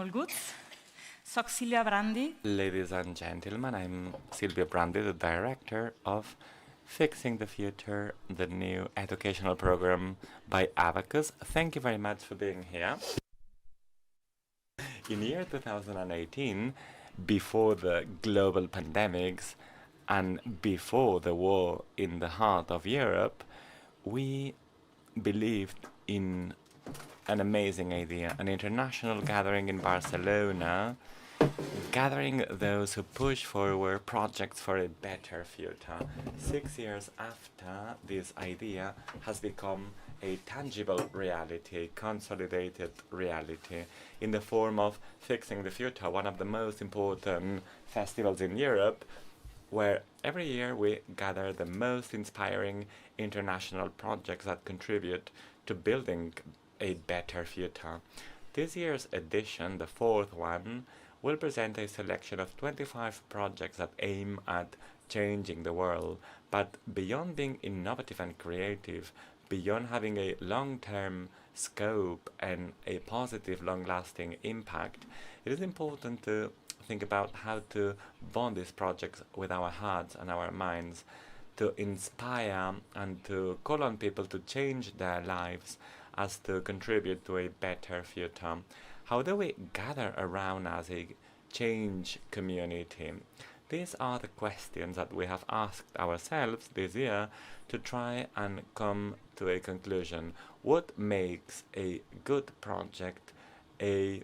volguts. Soc Silvia Brandi. Ladies and gentlemen, I'm Silvia Brandi, the director of Fixing the Future, the new educational program by Abacus. Thank you very much for being here. In year 2018, before the global pandemics and before the war in the heart of Europe, we believed in an amazing idea, an international gathering in Barcelona, gathering those who push forward projects for a better future. 6 years after, this idea has become a tangible reality, a consolidated reality, in the form of Fixing the Future, one of the most important festivals in Europe, where every year we gather the most inspiring international projects that contribute to building a better future. This year's edition, the fourth one, will present a selection of 25 projects that aim at changing the world. But beyond being innovative and creative, beyond having a long-term scope and a positive, long-lasting impact, it is important to think about how to bond these projects with our hearts and our minds, to inspire and to call on people to change their lives as to contribute to a better future. How do we gather around as a change community? These are the questions that we have asked ourselves this year to try and come to a conclusion. What makes a good project a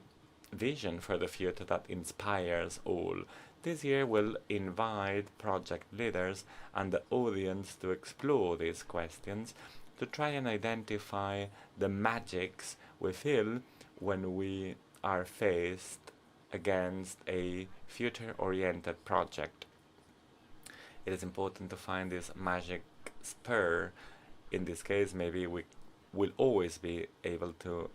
vision for the future that inspires all? This year we'll invite project leaders and the audience to explore these questions, to try and identify the magics we feel when we are faced against a future-oriented project. It is important to find this magic spur. In this case, maybe we will always be able to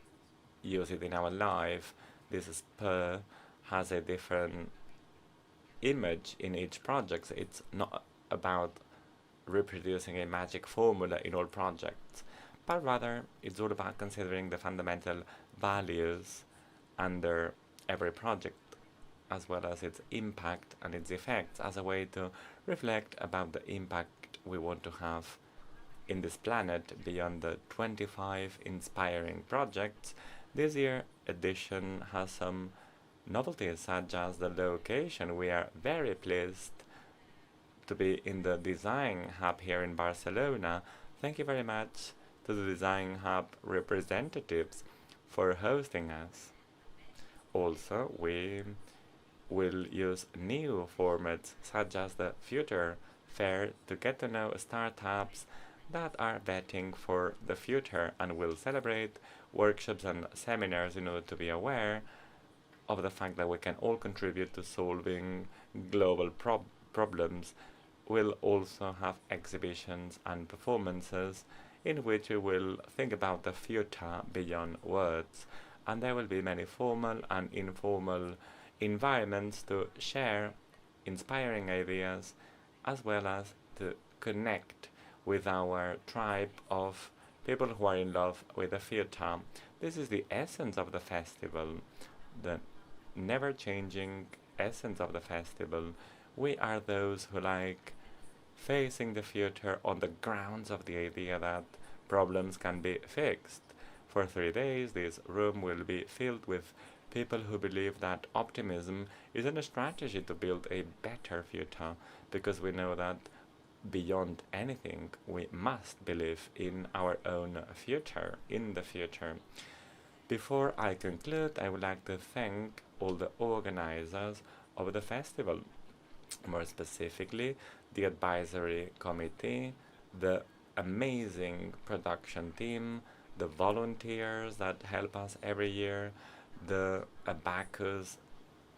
use it in our life. This spur has a different image in each project. It's not about reproducing a magic formula in all projects, but rather it's all about considering the fundamental values under every project, as well as its impact and its effects, as a way to reflect about the impact we want to have in this planet beyond the 25 inspiring projects. This year edition has some novelties, such as the location. We are very pleased to be in the Design Hub here in Barcelona. Thank you very much to the Design Hub representatives for hosting us. Also, we will use new formats such as the Future Fair to get to know startups that are betting for the future, and will celebrate workshops and seminars in order to be aware of the fact that we can all contribute to solving global problems. We'll also have exhibitions and performances in which we will think about the future beyond words, and there will be many formal and informal environments to share inspiring ideas, as well as to connect with our tribe of people who are in love with the future. This is the essence of the festival, the never-changing essence of the festival. We are those who like facing the future on the grounds of the idea that problems can be fixed. For 3 days, this room will be filled with people who believe that optimism isn't a strategy to build a better future, because we know that beyond anything, we must believe in our own future, in the future. Before I conclude, I would like to thank all the organizers of the festival, more specifically the advisory committee, the amazing production team, the volunteers that help us every year, the Abacus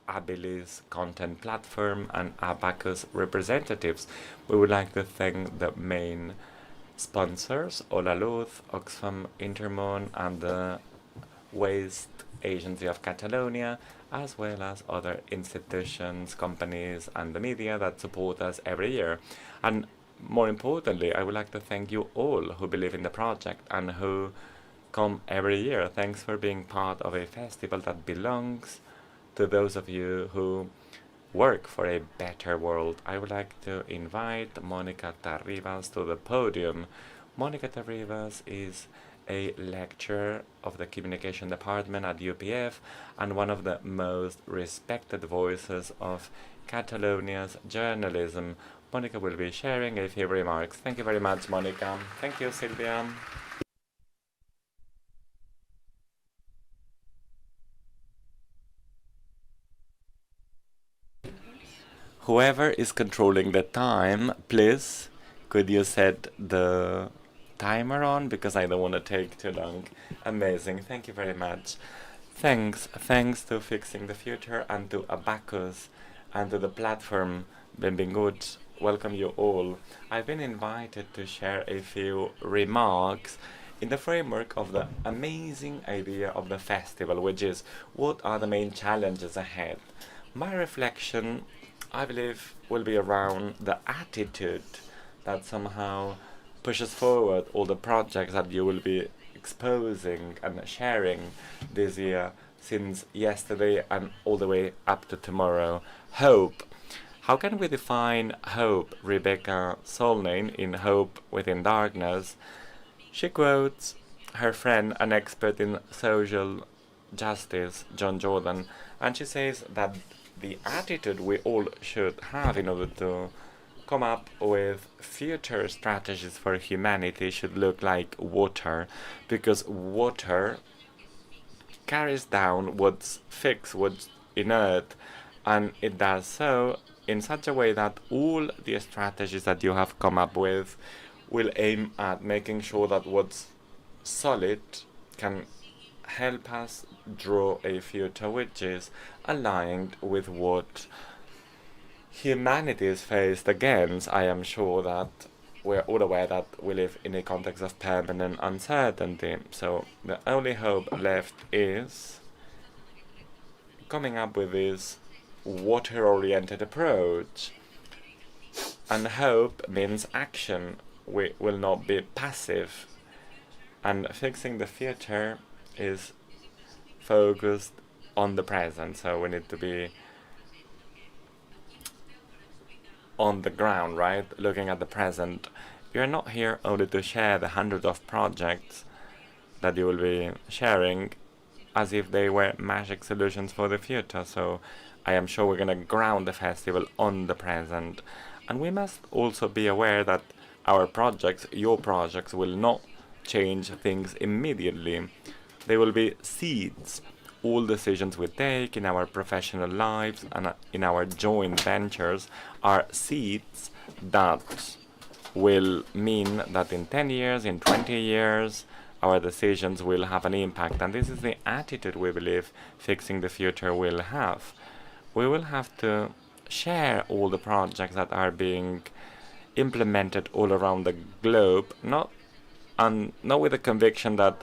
Abilis content platform, and Abacus representatives. We would like to thank the main sponsors, Hola Luz, Oxfam Intermon, and the Waste Agency of Catalonia, as well as other institutions, companies, and the media that support us every year. And more importantly, I would like to thank you all who believe in the project and who come every year. Thanks for being part of a festival that belongs to those of you who work for a better world. I would like to invite Mònica Terribas to the podium. Mònica Terribas is a lecturer of the communication department at UPF and one of the most respected voices of Catalonia's journalism. Mònica will be sharing a few remarks. Thank you very much, Mònica. Thank you, Silvia. Whoever is controlling the time, please, could you set the timer on? Because I don't want to take too long. Amazing. Thank you very much. Thanks to Fixing the Future and to Abacus and to the platform Benvinguts. Welcome you all. I've been invited to share a few remarks in the framework of the amazing idea of the festival, which is what are the main challenges ahead. My reflection, I believe, will be around the attitude that somehow pushes forward all the projects that you will be exposing and sharing this year, since yesterday and all the way up to tomorrow. Hope. How can we define hope? Rebecca Solnane, in Hope Within Darkness, she quotes her friend, an expert in social justice, John Jordan, and she says that the attitude we all should have in order to come up with future strategies for humanity should look like water, because water carries down what's fixed, what's inert, and it does so in such a way that all the strategies that you have come up with will aim at making sure that what's solid can help us draw a future which is aligned with what humanity is faced against. I am sure that we're all aware that we live in a context of permanent uncertainty, so the only hope left is coming up with this water-oriented approach. And hope means action. We will not be passive, and fixing the future is focused on the present, so we need to be on the ground, right? Looking at the present. You're not here only to share the hundreds of projects that you will be sharing as if they were magic solutions for the future, so I am sure we're going to ground the festival on the present. And we must also be aware that our projects, your projects, will not change things immediately. They will be seeds. All decisions we take in our professional lives and in our joint ventures are seeds that will mean that in 10 years, in 20 years, our decisions will have an impact. And this is the attitude we believe Fixing the Future will have. We will have to share all the projects that are being implemented all around the globe, not with the conviction that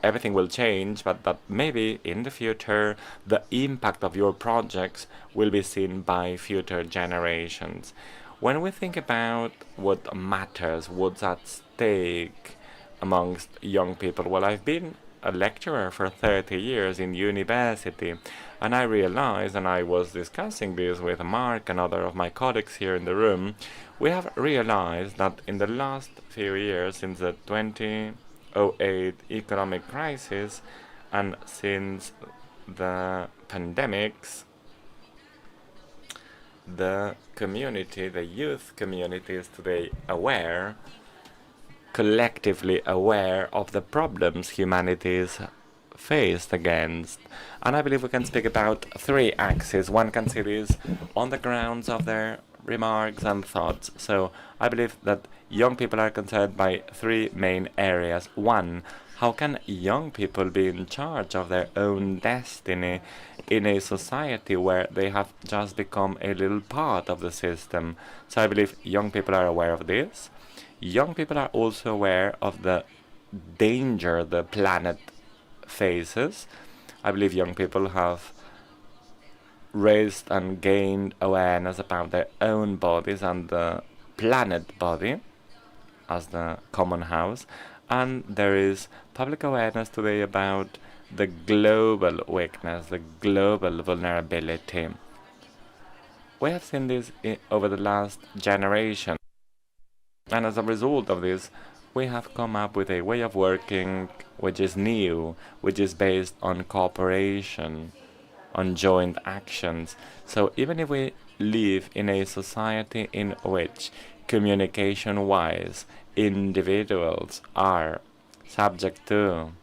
everything will change, but that maybe in the future the impact of your projects will be seen by future generations. When we think about what matters, what's at stake amongst young people, well, I've been a lecturer for 30 years in university, and I realized, and I was discussing this with Mark and other of my colleagues here in the room, we have realized that in the last few years, since the 2008 economic crisis and since the pandemics, the community, the youth community, is today aware, collectively aware of the problems humanity is faced against. And I believe we can speak about three axes. One can see this on the grounds of their remarks and thoughts. So I believe that young people are concerned by three main areas. One, how can young people be in charge of their own destiny in a society where they have just become a little part of the system? So I believe young people are aware of this. Young people are also aware of the danger the planet faces. I believe young people have raised and gained awareness about their own bodies and the planet body as the common house. And there is public awareness today about the global weakness, the global vulnerability. We have seen this over the last generation, and as a result of this, we have come up with a way of working which is new, which is based on cooperation, on joint actions. So even if we live in a society in which communication-wise individuals are subject to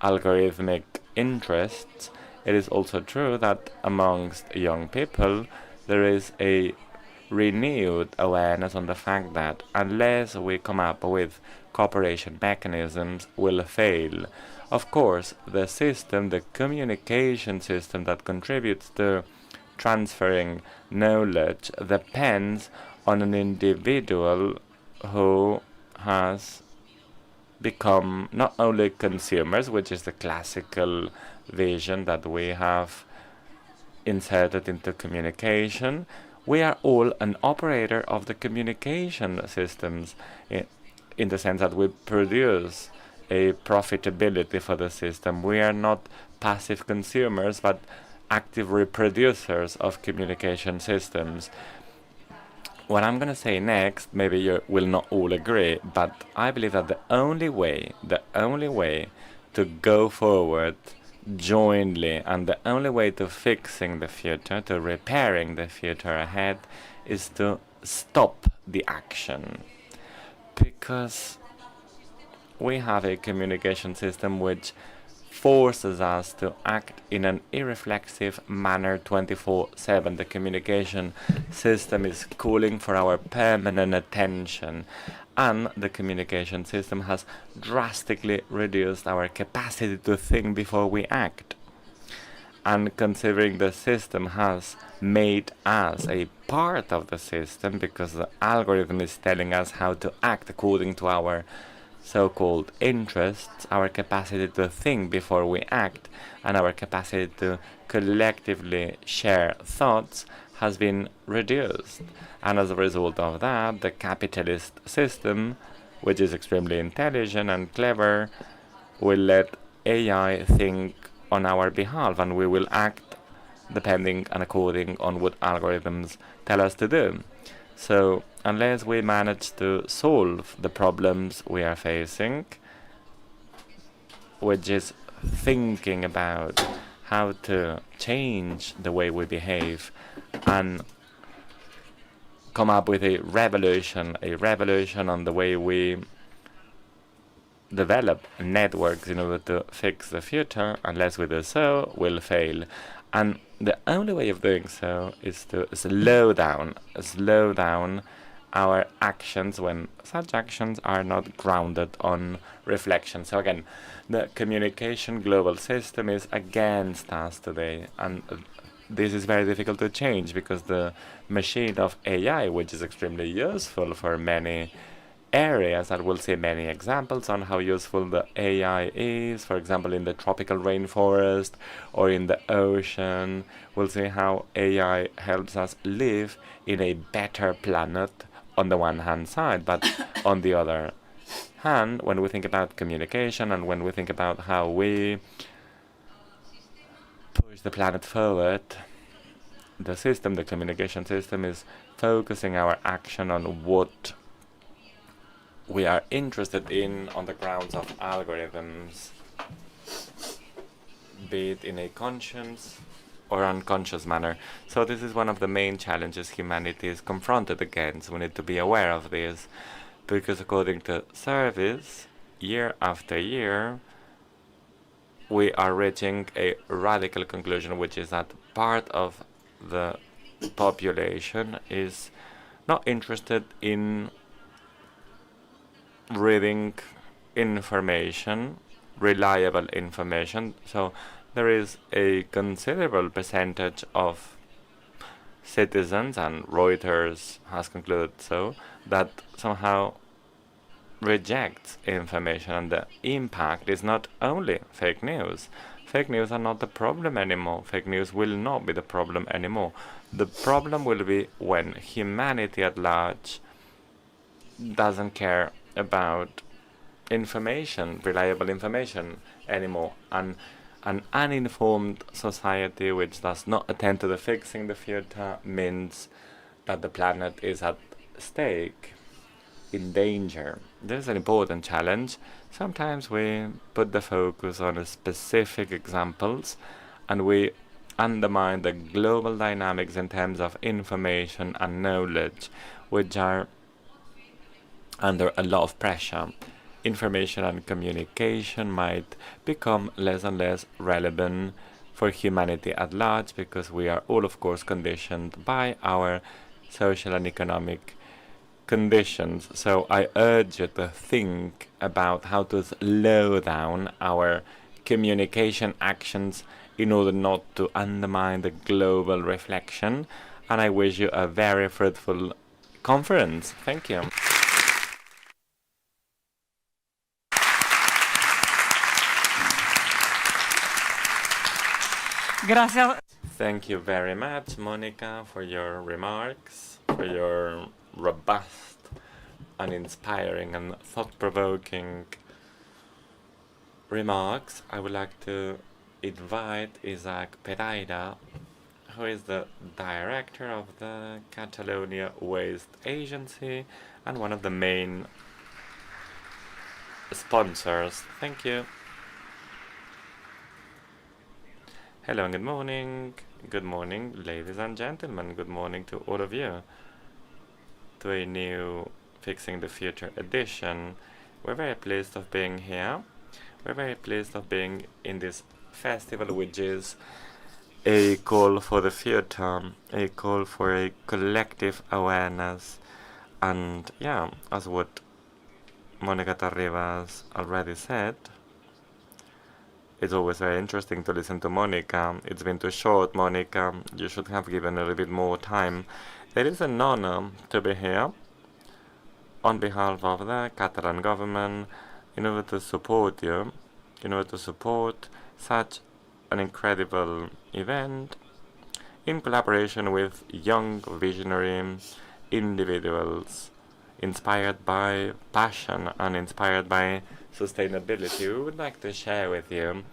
algorithmic interests, it is also true that amongst young people there is a renewed awareness on the fact that unless we come up with cooperation mechanisms, will fail. Of course, the system, the communication system that contributes to transferring knowledge depends on an individual who has become not only consumers, which is the classical vision that we have inserted into communication. We are all an operator of the communication systems in the sense that we produce a profitability for the system. We are not passive consumers, but active reproducers of communication systems. What I'm going to say next, maybe you will not all agree, but I believe that the only way to go forward jointly and the only way to fixing the future, to repairing the future ahead, is to stop the action. Because we have a communication system which forces us to act in an irreflexive manner 24/7. The communication system is calling for our permanent attention, and the communication system has drastically reduced our capacity to think before we act. And considering the system has made us a part of the system, because the algorithm is telling us how to act according to our so-called interests, our capacity to think before we act and our capacity to collectively share thoughts has been reduced. And as a result of that, the capitalist system, which is extremely intelligent and clever, will let AI think on our behalf, and we will act depending and according on what algorithms tell us to do. So unless we manage to solve the problems we are facing, which is thinking about how to change the way we behave and come up with a revolution on the way we develop networks in order to fix the future, unless we do so, we'll fail. And the only way of doing so is to slow down our actions when such actions are not grounded on reflection. So again, the communication global system is against us today, and this is very difficult to change because the machine of AI, which is extremely useful for many areas, and we'll see many examples on how useful the AI is, for example, in the tropical rainforest or in the ocean. We'll see how AI helps us live in a better planet on the one hand side, but on the other hand, when we think about communication and when we think about how we push the planet forward, the communication system is focusing our action on what we are interested in on the grounds of algorithms, be it in a conscious or unconscious manner. So this is one of the main challenges humanity is confronted against. We need to be aware of this, because according to surveys, year after year, we are reaching a radical conclusion, which is that part of the population is not interested in reading information, reliable information. So there is a considerable percentage of citizens, and Reuters has concluded so, that somehow rejects information, and the impact is not only fake news. Fake news are not the problem anymore. Fake news will not be the problem anymore. The problem will be when humanity at large doesn't care about information, reliable information anymore. And An uninformed society which does not attend to the fixing the future means that the planet is at stake, in danger. This is an important challenge. Sometimes we put the focus on specific examples and we undermine the global dynamics in terms of information and knowledge, which are under a lot of pressure. Information and communication might become less and less relevant for humanity at large because we are all, of course, conditioned by our social and economic conditions. So I urge you to think about how to slow down our communication actions in order not to undermine the global reflection. And I wish you a very fruitful conference. Thank you. Gracias. Thank you very much, Mònica, for your remarks, for your robust and inspiring and thought-provoking remarks. I would like to invite Isaac Peraire, who is the director of the Catalonia Waste Agency and one of the main sponsors. Thank you. Hello and good morning. Good morning, ladies and gentlemen. Good morning to all of you. To a new Fixing the Future edition. We're very pleased of being here. We're very pleased of being in this festival, which is a call for the future, a call for a collective awareness. And yeah, as what Mònica Terribas already said, it's always very interesting to listen to Mònica. It's been too short, Mònica. You should have given a little bit more time. It is an honor to be here on behalf of the Catalan government in order to support you, in order to support such an incredible event in collaboration with young visionary individuals inspired by passion and inspired by sustainability. We would like to share with you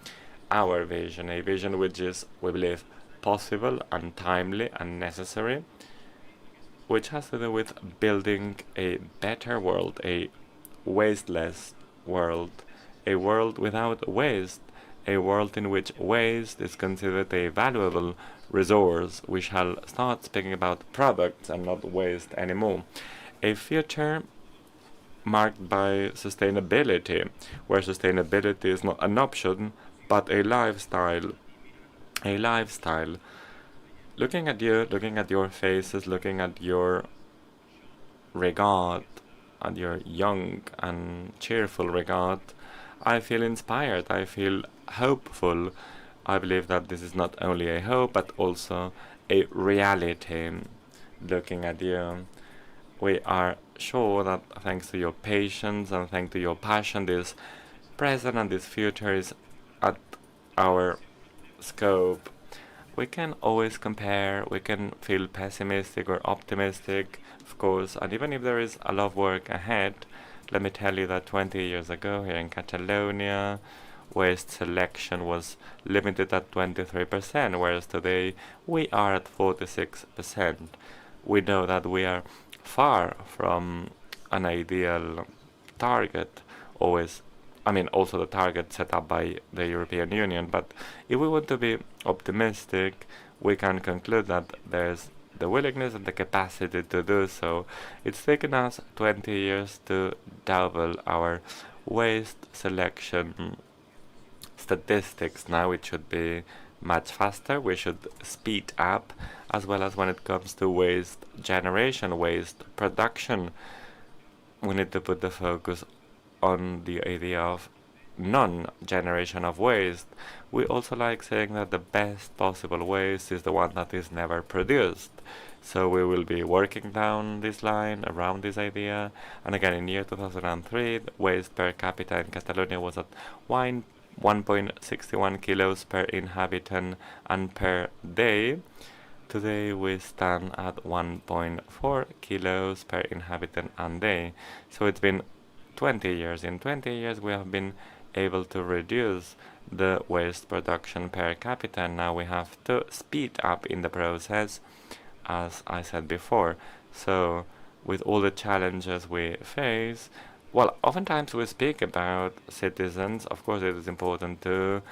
our vision, a vision which is, we believe, possible and timely and necessary, which has to do with building a better world, a wasteless world, a world without waste, a world in which waste is considered a valuable resource. We shall start speaking about products and not waste anymore. A future marked by sustainability, where sustainability is not an option, but a lifestyle. A lifestyle. Looking at you, looking at your faces, looking at your regard, at your young and cheerful regard, I feel inspired, I feel hopeful. I believe that this is not only a hope, but also a reality. Looking at you, we are sure that thanks to your patience and thanks to your passion, this present and this future is at our scope. We can always compare, we can feel pessimistic or optimistic, of course, and even if there is a lot of work ahead, let me tell you that 20 years ago here in Catalonia, waste selection was limited at 23%, whereas today we are at 46%. We know that we are far from an ideal target, always, also the target set up by the European Union, but if we want to be optimistic, we can conclude that there's the willingness and the capacity to do so. It's taken us 20 years to double our waste selection statistics. Now it should be much faster. We should speed up, as well as when it comes to waste generation, waste production. We need to put the focus on the idea of non-generation of waste. We also like saying that the best possible waste is the one that is never produced. So we will be working down this line around this idea. And again, in year 2003, waste per capita in Catalonia was at 1.61 kilos per inhabitant and per day. Today we stand at 1.4 kilos per inhabitant and day. So it's been 20 years. In 20 years we have been able to reduce the waste production per capita, and now we have to speed up in the process, as I said before. So with all the challenges we face, well, oftentimes we speak about citizens. Of course, it is important to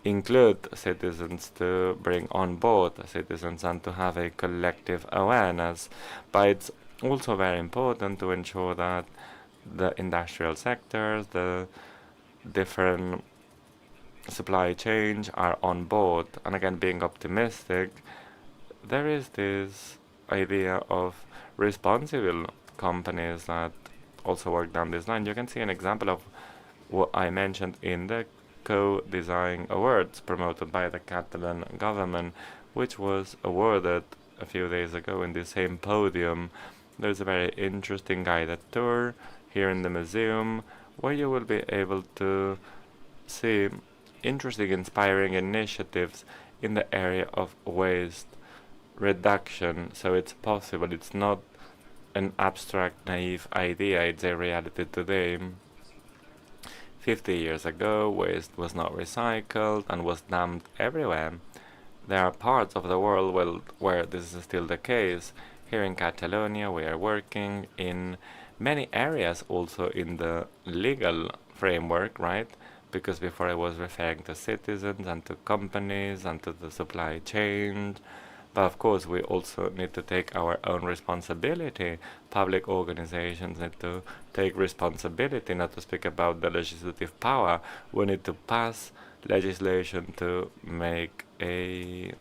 include citizens, to bring on board citizens, and to have a collective awareness. But it's also very important to ensure that the industrial sectors, the different supply chains are on board. And again, being optimistic, there is this idea of responsible companies that also work down this line. You can see an example of what I mentioned in the co-design awards promoted by the Catalan government, which was awarded a few days ago in the same podium. There's a very interesting guided tour here in the museum where you will be able to see interesting, inspiring initiatives in the area of waste reduction. So it's possible, it's not an abstract, naive idea, it's a reality today. 50 years ago, waste was not recycled and was dumped everywhere. There are parts of the world where this is still the case. Here in Catalonia, we are working in many areas, also in the legal framework, right? Because before I was referring to citizens and to companies and to the supply chain. But of course, we also need to take our own responsibility. Public organizations need to take responsibility, not to speak about the legislative power. We need to pass legislation to make a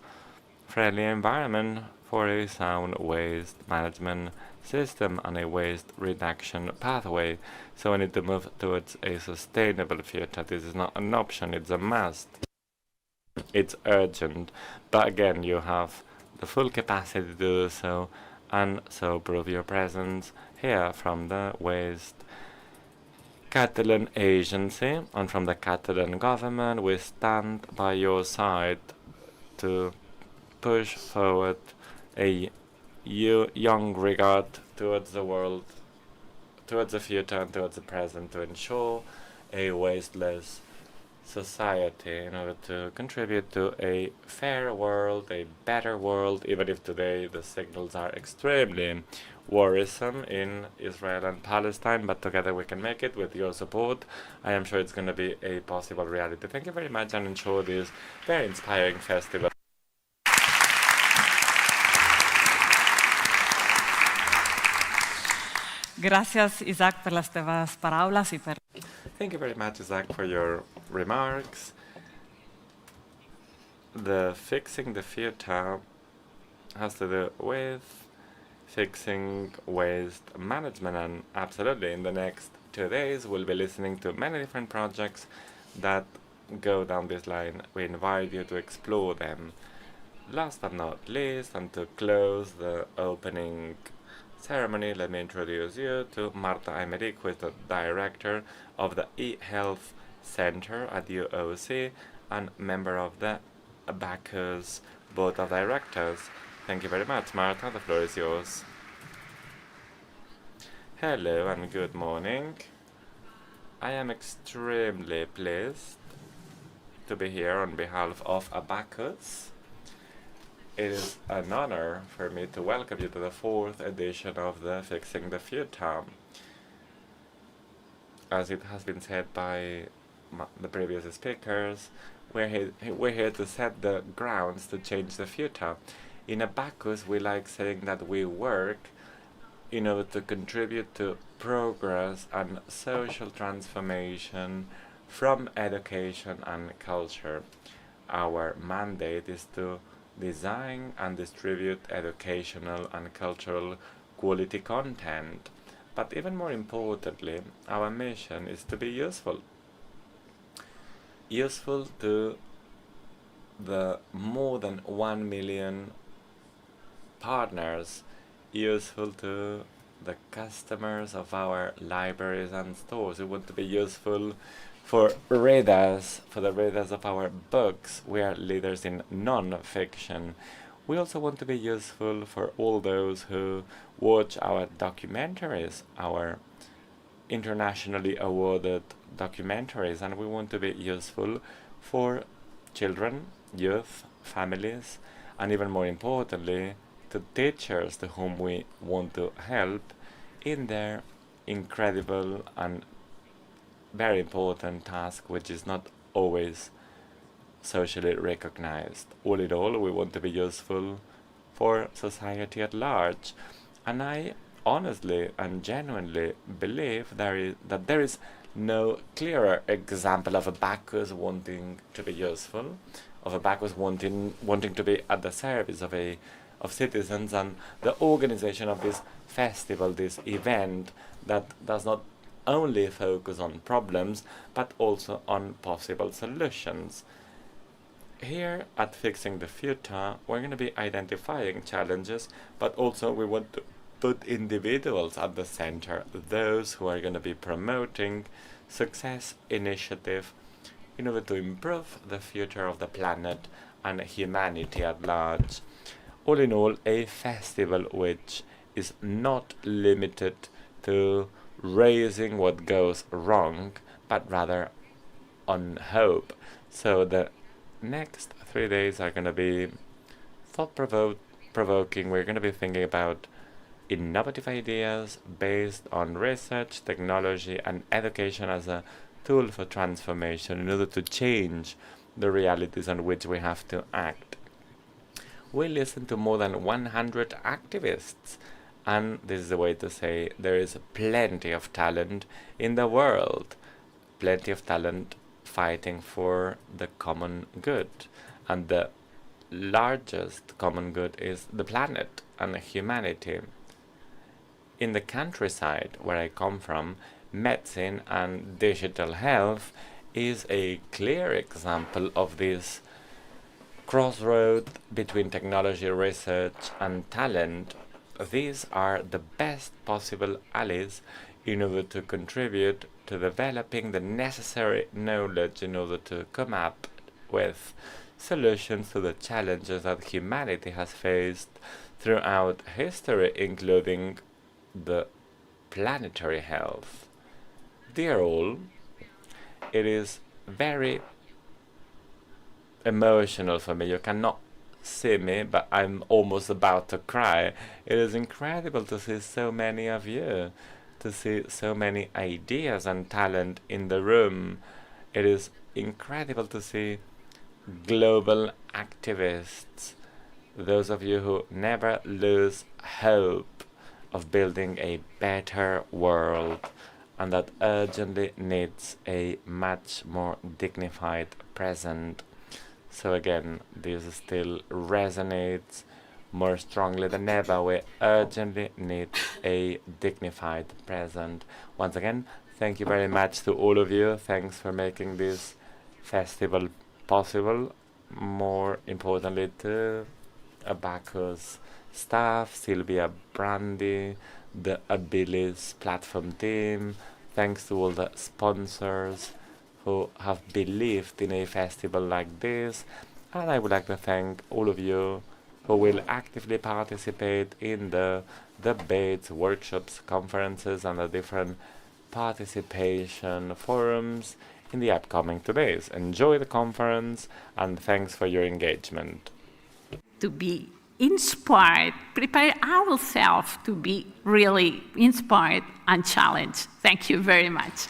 friendly environment for a sound waste management system and a waste reduction pathway. So we need to move towards a sustainable future. This is not an option, it's a must. It's urgent. But again, you have the full capacity to do so, and so prove your presence here from the Waste Catalan Agency and from the Catalan government. We stand by your side to push forward a young regard towards the world, towards the future and towards the present, to ensure a wasteless society in order to contribute to a fair world, a better world, even if today the signals are extremely worrisome in Israel and Palestine, but together we can make it with your support. I am sure it's going to be a possible reality. Thank you very much and enjoy this very inspiring festival. Gràcies, Isaac, per les teves paraules i per... Thank you very much, Isaac, for your remarks. The fixing the future has to do with fixing waste management, and absolutely in the next 2 days we'll be listening to many different projects that go down this line. We invite you to explore them. Last but not least, and to close the opening ceremony, let me introduce you to Marta Aymerich, who is the director of the eHealth Center at UOC and member of the Abacus Board of Directors. Thank you very much, Marta. The floor is yours. Hello and good morning. I am extremely pleased to be here on behalf of Abacus. It is an honor for me to welcome you to the 4th edition of the Fixing the Future. As it has been said by the previous speakers, we're here to set the grounds to change the future. In Abacus, we like saying that we work in order to contribute to progress and social transformation from education and culture. Our mandate is to design and distribute educational and cultural quality content. But even more importantly, our mission is to be useful. Useful to the more than 1 million partners, useful to the customers of our libraries and stores. We want to be useful for readers, for the readers of our books. We are leaders in non-fiction. We also want to be useful for all those who watch our documentaries, our internationally awarded documentaries, and we want to be useful for children, youth, families, and even more importantly, to teachers to whom we want to help in their incredible and very important task, which is not always socially recognized. All in all, we want to be useful for society at large. And I honestly and genuinely believe that there is no clearer example of Abacus wanting to be useful, of Abacus wanting to be at the service of citizens, and the organization of this festival, this event that does not only focus on problems but also on possible solutions. Here at Fixing the Future, we're going to be identifying challenges, but also we want to put individuals at the center, those who are going to be promoting success initiative in order to improve the future of the planet and humanity at large. All in all, a festival which is not limited to raising what goes wrong, but rather on hope. So the next 3 days are going to be thought-provoking. We're going to be thinking about innovative ideas based on research, technology, and education as a tool for transformation in order to change the realities on which we have to act. We listen to more than 100 activists, and this is a way to say there is plenty of talent in the world, plenty of talent fighting for the common good, and the largest common good is the planet and humanity. In the countryside where I come from, medicine and digital health is a clear example of this crossroad between technology, research, and talent. These are the best possible allies in order to contribute to developing the necessary knowledge in order to come up with solutions to the challenges that humanity has faced throughout history, including the planetary health. Dear all, it is very emotional for me. You cannot see me, but I'm almost about to cry. It is incredible to see so many of you, to see so many ideas and talent in the room. It is incredible to see global activists, those of you who never lose hope of building a better world, and that urgently needs a much more dignified present. So again, this still resonates more strongly than ever. We urgently need a dignified present. Once again, thank you very much to all of you. Thanks for making this festival possible. More importantly to Abacus staff, Silvia, Brandi, the Abilis platform team. Thanks to all the sponsors who have believed in a festival like this. And I would like to thank all of you who will actively participate in the debates, workshops, conferences, and the different participation forums in the upcoming 2 days. Enjoy the conference, and thanks for your engagement. To be inspired, prepare ourselves to be really inspired and challenged. Thank you very much.